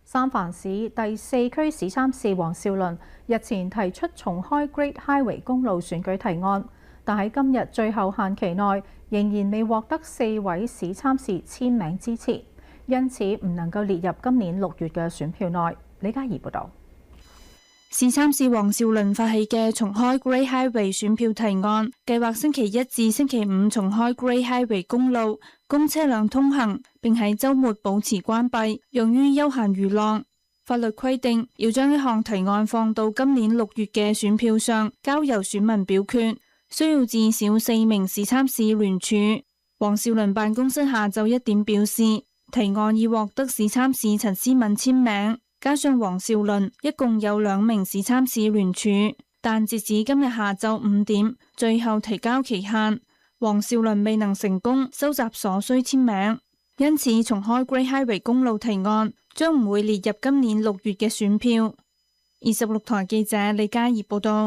三藩市第4區市參事黃少麟日前提出重開 Great Highway 公路選舉提案，但喺今日最後限期內仍然未獲得4位市參事簽名支持，因此唔能夠列入今年6月嘅選票內。李嘉怡報導。市參事黃少麟發起嘅重開 Great Highway 選票提案，計劃星期一至星期五重開 Great Highway 公路，供車輛通行，並喺週末保持關閉，用於休閒娛樂。法律規定要將一項提案放到今年6月嘅選票上，交由選民表決，需要至少4名市參事聯署。黃少麟辦公室下晝1點表示，提案已獲得市參事陳思敏簽名。加上黃少麟，一共有2名市參事聯署，但截至今日下晝5點，最後提交期限，黃少麟未能成功收集所需簽名，因此重開 Great Highway 公路提案將唔會列入今年6月嘅選票。26台記者李嘉怡報道。